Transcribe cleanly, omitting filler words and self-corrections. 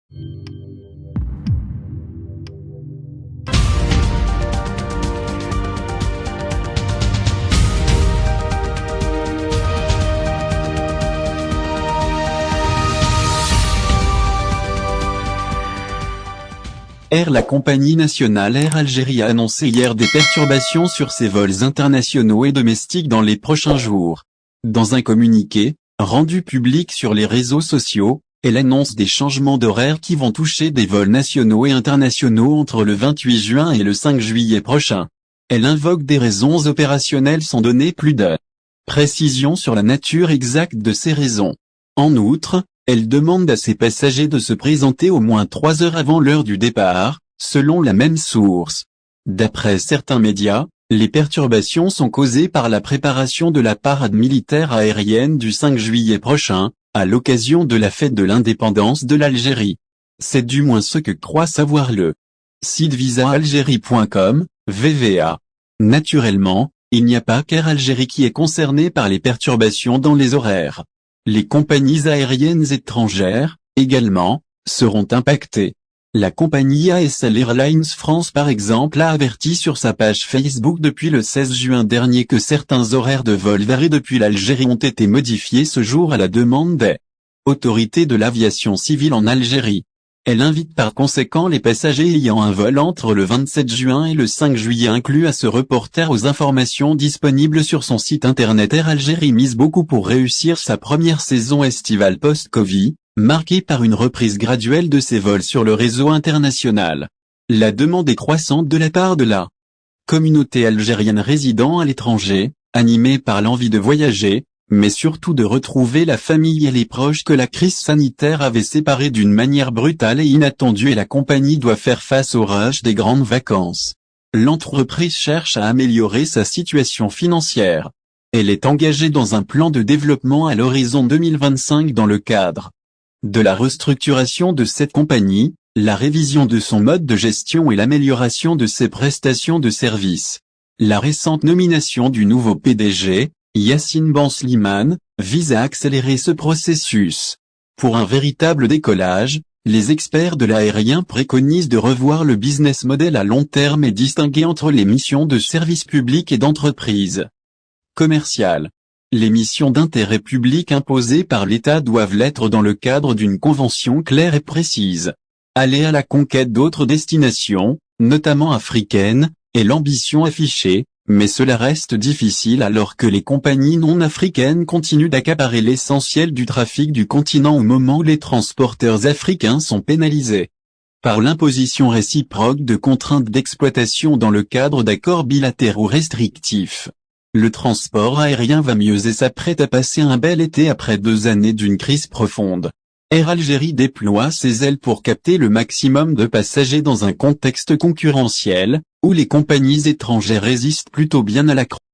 La compagnie nationale Air Algérie a annoncé hier des perturbations sur ses vols internationaux et domestiques dans les prochains jours. Dans un communiqué, rendu public sur les réseaux sociaux, elle annonce des changements d'horaire qui vont toucher des vols nationaux et internationaux entre le 28 juin et le 5 juillet prochain. Elle invoque des raisons opérationnelles sans donner plus de précision sur la nature exacte de ces raisons. En outre, elle demande à ses passagers de se présenter au moins 3 heures avant l'heure du départ, selon la même source. D'après certains médias, les perturbations sont causées par la préparation de la parade militaire aérienne du 5 juillet prochain, à l'occasion de la fête de l'indépendance de l'Algérie. C'est du moins ce que croit savoir le site visaalgérie.com, VVA. Naturellement, il n'y a pas qu'Air Algérie qui est concerné par les perturbations dans les horaires. Les compagnies aériennes étrangères, également, seront impactées. La compagnie ASL Airlines France par exemple a averti sur sa page Facebook depuis le 16 juin dernier que certains horaires de vol vers et depuis l'Algérie ont été modifiés ce jour à la demande des autorités de l'aviation civile en Algérie. Elle invite par conséquent les passagers ayant un vol entre le 27 juin et le 5 juillet inclus à se reporter aux informations disponibles sur son site internet. Air Algérie mise beaucoup pour réussir sa première saison estivale post-Covid, marquée par une reprise graduelle de ses vols sur le réseau international. La demande est croissante de la part de la communauté algérienne résidant à l'étranger, animée par l'envie de voyager, mais surtout de retrouver la famille et les proches que la crise sanitaire avait séparés d'une manière brutale et inattendue, et la compagnie doit faire face au rush des grandes vacances. L'entreprise cherche à améliorer sa situation financière. Elle est engagée dans un plan de développement à l'horizon 2025 dans le cadre de la restructuration de cette compagnie, la révision de son mode de gestion et l'amélioration de ses prestations de services. La récente nomination du nouveau PDG, Yassine Ben Slimane, vise à accélérer ce processus. Pour un véritable décollage, les experts de l'aérien préconisent de revoir le business model à long terme et distinguer entre les missions de service public et d'entreprise commerciale. Les missions d'intérêt public imposées par l'État doivent l'être dans le cadre d'une convention claire et précise. Aller à la conquête d'autres destinations, notamment africaines, est l'ambition affichée, mais cela reste difficile alors que les compagnies non africaines continuent d'accaparer l'essentiel du trafic du continent au moment où les transporteurs africains sont pénalisés par l'imposition réciproque de contraintes d'exploitation dans le cadre d'accords bilatéraux restrictifs. Le transport aérien va mieux et s'apprête à passer un bel été après 2 années d'une crise profonde. Air Algérie déploie ses ailes pour capter le maximum de passagers dans un contexte concurrentiel, où les compagnies étrangères résistent plutôt bien à la crise.